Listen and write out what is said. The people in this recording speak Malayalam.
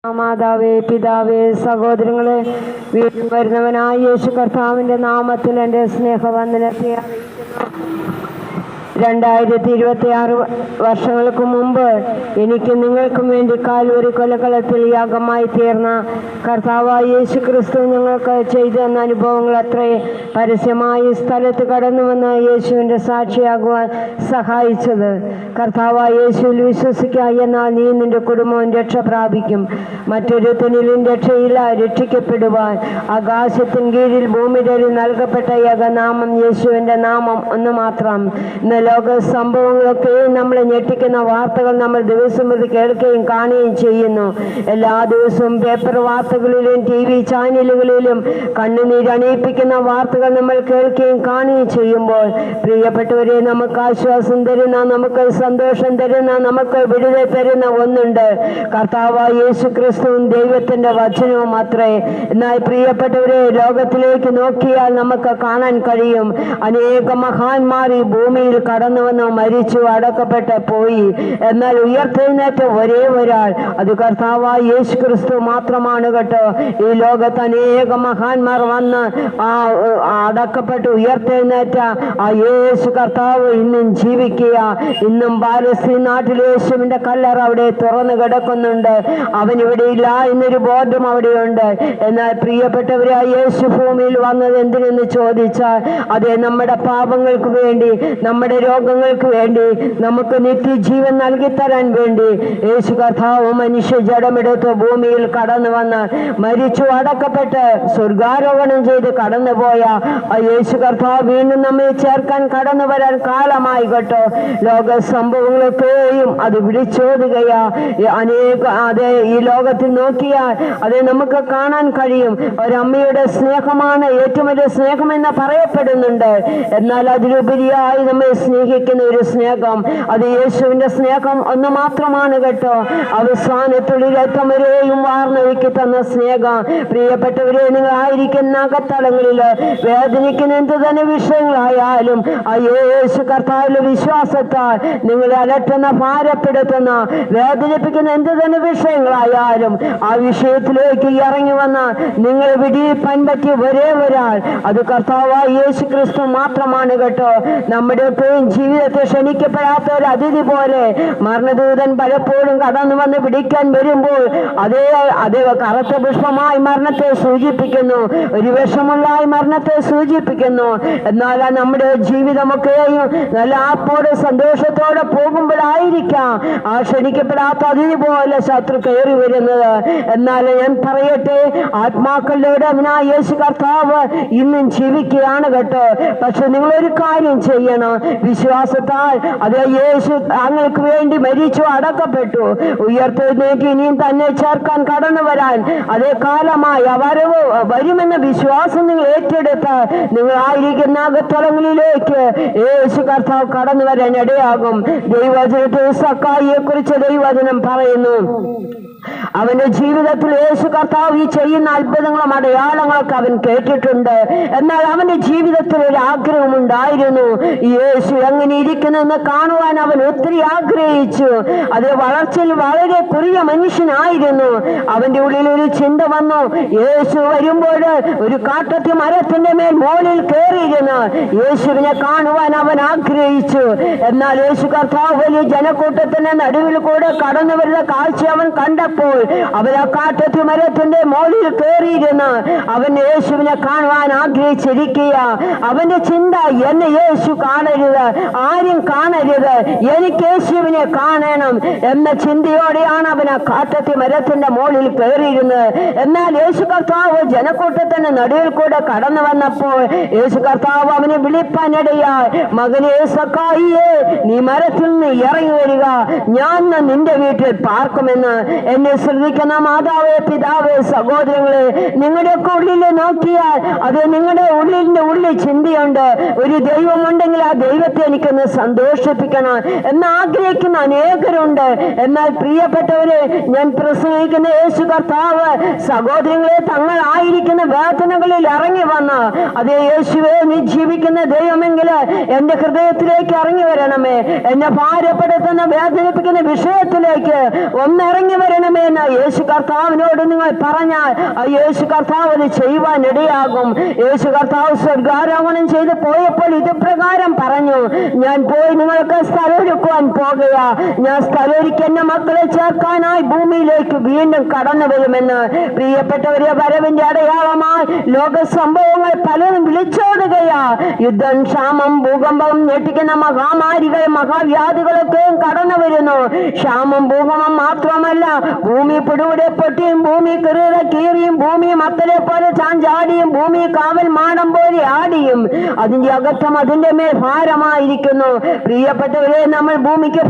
മാതാവേ, പിതാവേ, സഹോദരങ്ങളെ, വീണ്ടും വരുന്നവനായ യേശു കർത്താവിന്റെ നാമത്തിൽ എൻ്റെ സ്നേഹവന്ദനത്തെ അറിയിക്കുന്നു. 2026 വർഷങ്ങൾക്ക് മുമ്പ് എനിക്ക് നിങ്ങൾക്കും വേണ്ടി കാൽവരി കൊലകളത്തിൽ യാഗമായി തീർന്ന കർത്താവായ യേശു ക്രിസ്തു ഞങ്ങൾക്ക് ചെയ്തു തന്ന അനുഭവങ്ങൾ അത്രേ പരസ്യമായി സ്ഥലത്ത് കടന്നു വന്ന് യേശുവിൻ്റെ സാക്ഷിയാകുവാൻ സഹായിച്ചത്. കർത്താവായ യേശുവിൽ വിശ്വസിക്കുക, എന്നാൽ നീ നിന്റെ കുടുംബവും രക്ഷ പ്രാപിക്കും. മറ്റൊരു തുനിലും രക്ഷയില്ല. രക്ഷിക്കപ്പെടുവാൻ ആകാശത്തിൻ കീഴിൽ ഭൂമിയുടെ നൽകപ്പെട്ട ഏകനാമം യേശുവിൻ്റെ നാമം ഒന്ന് മാത്രം. ലോക സംഭവങ്ങളൊക്കെ നമ്മളെ ഞെട്ടിക്കുന്ന വാർത്തകൾ നമ്മൾ ദിവസം ഇത് കേൾക്കുകയും കാണുകയും ചെയ്യുന്നു. എല്ലാ ദിവസവും പേപ്പർ വാർത്തകളിലും TV ചാനലുകളിലും കണ്ണുനീരണിയിപ്പിക്കുന്ന വാർത്തകൾ നമ്മൾ കേൾക്കുകയും കാണുകയും ചെയ്യുമ്പോൾ, പ്രിയപ്പെട്ടവരെ, നമുക്ക് ആശ്വാസം തരുന്ന, നമുക്ക് സന്തോഷം തരുന്ന, നമുക്ക് വിടുതൽ തരുന്ന ഒന്നുണ്ട്. കർത്താവായ യേശു ക്രിസ്തുവും ദൈവത്തിന്റെ വചനവും അത്രേ. എന്നാൽ പ്രിയപ്പെട്ടവരെ, ലോകത്തിലേക്ക് നോക്കിയാൽ നമുക്ക് കാണാൻ കഴിയും, അനേക മഹാന്മാർ ഈ ഭൂമിയിൽ കടന്നു വന്ന് മരിച്ചു, അടക്കപ്പെട്ട് പോയി. എന്നാൽ ഉയർത്തെഴുന്നേറ്റ ഒരേ ഒരാൾ, അത് കർത്താവായ യേശു ക്രിസ്തു മാത്രമാണ് കേട്ടോ. ഈ ലോകത്ത് അനേക മഹാന്മാർ വന്ന് അടക്കപ്പെട്ട് ഉയർത്തെഴുന്നേറ്റ ആ യേശു കർത്താവ് ഇന്നും ജീവിക്കുക. ഇന്നും പാലസ്തീൻ നാട്ടിൽ യേശുവിന്റെ കല്ലറ അവിടെ തുറന്നു കിടക്കുന്നുണ്ട്. അവൻ ഇവിടെ ഇല്ല എന്നൊരു ബോധം അവിടെയുണ്ട്. എന്നാൽ പ്രിയപ്പെട്ടവരെ, ആ യേശു ഭൂമിയിൽ വന്നത് എന്തിനെന്ന് ചോദിച്ചാൽ, അതെ, നമ്മുടെ പാപങ്ങൾക്ക് വേണ്ടി, നമ്മുടെ രോഗങ്ങൾക്ക് വേണ്ടി, നമുക്ക് നിത്യജീവൻ നൽകിത്തരാൻ വേണ്ടി യേശു കർത്താവ് മനുഷ്യ ജഡമെടുത്ത് ഭൂമിയിൽ കടന്നു വന്ന് മരിച്ചു, അടക്കപ്പെട്ട് സ്വർഗാരോഹണം ചെയ്ത് കടന്നുപോയ ആ യേശു കർത്താവ് വീണ്ടും നമ്മെ ചേർക്കാൻ കടന്നു വരാൻ കാലമായി കേട്ടോ. ലോക സംഭവങ്ങളൊക്കെയും അത് വിളിച്ചോതുകയാ. അതെ, ഈ ലോകത്തിൽ നോക്കിയാൽ അത് നമുക്ക് കാണാൻ കഴിയും. ഒരമ്മയുടെ സ്നേഹമാണ് ഏറ്റവും വലിയ സ്നേഹമെന്ന് പറയപ്പെടുന്നുണ്ട്. എന്നാൽ അതിലുപരിയായി നമ്മെ സ്നേഹിക്കുന്ന ഒരു സ്നേഹം, അത് യേശുവിന്റെ സ്നേഹം ഒന്ന് മാത്രമാണ് കേട്ടോ. അവസാനത്തുള്ളി രക്തം വരെയും വാർന്നൊഴുക്കി തന്ന സ്നേഹം. പ്രിയപ്പെട്ടവരെ, നിങ്ങൾ ആയിരിക്കുന്ന അകത്തളങ്ങളിൽ വേദനിക്കുന്ന എന്ത് തന്നെ വിഷയങ്ങളായാലും ആ യേശു കർത്താവിലെ വിശ്വാസത്താൽ നിങ്ങളെ അലട്ടുന്ന, ഭാരപ്പെടുത്തുന്ന, വേദനിപ്പിക്കുന്ന എന്ത് തന്നെ വിഷയങ്ങളായാലും ആ വിഷയത്തിലേക്ക് ഇറങ്ങി വന്ന നിങ്ങൾ വിടിയിപ്പാൻ പറ്റിയ ഒരേ ഒരാൾ, അത് കർത്താവായ യേശു ക്രിസ്തു മാത്രമാണ് കേട്ടോ. നമ്മുടെ ജീവിതത്തെ ക്ഷണിക്കപ്പെടാത്ത ഒരു അതിഥി പോലെ മരണദൂതൻ പലപ്പോഴും കടന്നു വന്ന് പിടിക്കാൻ വരുമ്പോൾ അതേ കറുത്ത പുഷ്പമായി മരണത്തെ സൂചിപ്പിക്കുന്നു, ഒരു വിഷമുള്ളായി മരണത്തെ സൂചിപ്പിക്കുന്നു. എന്നാൽ നമ്മുടെ ജീവിതമൊക്കെയും നല്ല ആപ്പോടെ സന്തോഷത്തോടെ പോകുമ്പോഴായിരിക്കാം ആ ക്ഷണിക്കപ്പെടാത്ത അതിഥി പോലെ ശത്രു കയറി വരുന്നത്. എന്നാൽ ഞാൻ പറയട്ടെ, ആത്മാക്കളുടെ അവനായ യേശു കർത്താവ് ഇന്നും ജീവിക്കുകയാണ് കേട്ടോ. പക്ഷെ നിങ്ങളൊരു കാര്യം ചെയ്യണം, വിശ്വാസത്താൽ അത് യേശു താങ്കൾക്ക് വേണ്ടി മരിച്ചു, അടക്കപ്പെട്ടു, ഉയർത്തെഴുന്നേറ്റ് ഇനിയും തന്നെ ചേർക്കാൻ കടന്നു വരാൻ അതേ കാലമായി വരവ് വരുമെന്ന വിശ്വാസം നിങ്ങൾ ഏറ്റെടുത്താൽ നിങ്ങൾ ആയിരിക്കുന്ന അകത്തളങ്ങളിലേക്ക് യേശു കർത്താവ് കടന്നു വരാൻ ഇടയാകും. ദൈവവചനത്തിൽ സക്കായിയെ കുറിച്ച് ദൈവവചനം പറയുന്നു, അവന്റെ ജീവിതത്തിൽ യേശു കർത്താവ് ഈ ചെയ്യുന്ന അത്ഭുതങ്ങളും അടയാളങ്ങളൊക്കെ അവൻ കേട്ടിട്ടുണ്ട്. എന്നാൽ അവന്റെ ജീവിതത്തിൽ ഒരു ആഗ്രഹമുണ്ടായിരുന്നു, യേശു എങ്ങനെ ഇരിക്കുന്നെന്ന് കാണുവാൻ അവൻ ഒത്തിരി ആഗ്രഹിച്ചു. അത് വളർച്ചയിൽ വളരെ കുറിയ മനുഷ്യനായിരുന്നു. അവന്റെ ഉള്ളിൽ ഒരു ചിന്ത വന്നു, യേശു വരുമ്പോൾ ഒരു കാട്ടത്തി മരത്തിന്റെ മേൽ മോളിൽ കയറിയിരുന്ന് യേശുവിനെ കാണുവാൻ അവൻ ആഗ്രഹിച്ചു. എന്നാൽ യേശു കർത്താവ് വലിയ ജനക്കൂട്ടത്തിന്റെ നടുവിൽ കൂടെ കടന്നു വരുന്ന കാഴ്ച അവൻ കണ്ടപ്പോൾ അവൻ ആ കാട്ടത്തി മരത്തിന്റെ മോളിൽ കയറിയിരുന്ന് അവൻ യേശുവിനെ കാണുവാൻ ആഗ്രഹിച്ചിരിക്കുക. അവന്റെ ചിന്ത, എന്നെ യേശു കാണരുത്, ആരും കാണരുത്, എനിക്ക് യേശുവിനെ കാണണം എന്ന ചിന്തയോടെയാണ് അവൻ ആ കാട്ടത്തി മരത്തിന്റെ മോളിൽ കയറിയിരുന്നത്. എന്നാൽ യേശു കർത്താവ് ജനക്കൂട്ടത്തിന്റെ നടുവിൽ കൂടെ കടന്നു വന്നപ്പോൾ യേശു കർത്താവ് അവനെ വിളിപ്പാനിടയായി, മകനെ സക്കായിയെ, നീ മരത്തിൽ നിന്ന് ഇറങ്ങി വരിക, ഞാൻ നിന്റെ വീട്ടിൽ പാർക്കുമെന്ന്. എന്നെ ശ്രദ്ധിക്കുന്ന മാതാവേ, പിതാവേ, സഹോദരങ്ങളെ, നിങ്ങളുടെയൊക്കെ ഉള്ളിൽ നോക്കിയാൽ അത് നിങ്ങളുടെ ഉള്ളിൽ ചിന്തയുണ്ട്, ഒരു ദൈവമുണ്ടെങ്കിൽ ആ ദൈവത്തെ എനിക്കൊന്ന് സന്തോഷിപ്പിക്കണം എന്ന് ആഗ്രഹിക്കുന്ന അനേകരുണ്ട്. എന്നാൽ പ്രിയപ്പെട്ടവരെ, ഞാൻ പ്രസംഗിക്കുന്ന യേശു കർത്താവ് സഹോദരങ്ങളെ തങ്ങളായിരിക്കുന്ന വേദനകളിൽ ഇറങ്ങി വന്ന അതേ യേശുവേ, നീ ജീവിക്കുന്ന ദൈവമെങ്കിൽ എന്റെ ഹൃദയത്തിലേക്ക് ഇറങ്ങി വരണമേ, എന്നെ ഭാരപ്പെടുത്തുന്ന വേദനിപ്പിക്കുന്ന വിഷയത്തിലേക്ക് ഒന്നിറങ്ങി വരണമേ ചെയ്യണമേ എന്ന് യേശു കർത്താവിനോട് നിങ്ങൾ പറഞ്ഞാൽ ആ യേശു കർത്താവ് അത് ചെയ്യുവാൻ ഇടയാകും. യേശു കർത്താവ് സ്വർഗാരോഹണം ചെയ്ത് പോയപ്പോൾ ഇത് പ്രകാരം പറഞ്ഞു, ഞാൻ പോയി നിങ്ങൾക്ക് സ്ഥലമൊരുക്കുവാൻ പോകുക. ഞാൻ സ്ഥലമൊരുക്കി എന്റെ മക്കളെ ചേർക്കാനായി ഭൂമിയിലേക്ക് വീണ്ടും കടന്നു വരുമെന്ന്. പ്രിയപ്പെട്ടവരെ, വരവിന്റെ അടയാളമായി ലോക സംഭവങ്ങൾ പലതും വിളിച്ചോടുകയാ. യുദ്ധം, ക്ഷാമം, ഭൂകമ്പം, ഞെട്ടിക്കുന്ന മഹാമാരികൾ, മഹാവ്യാധികളൊക്കെയും കടന്നു വരുന്നു. ക്ഷാമം, ഭൂകമ്പം മാത്രമല്ല, ഭൂമി പിടികൂടെ പൊട്ടിയും ഭൂമി കീറിയും ഭൂമി മത്തലെ പോലെ ചാഞ്ചാടിയും ഭൂമി കാവൽ മാടം പോലെ ആടിയും അതിന്റെ അകത്തം അതിന്റെ മേൽ ഭാരമായിരിക്കുന്നു. പ്രിയപ്പെട്ടവരെ, നമ്മൾ ഭൂമിക്ക്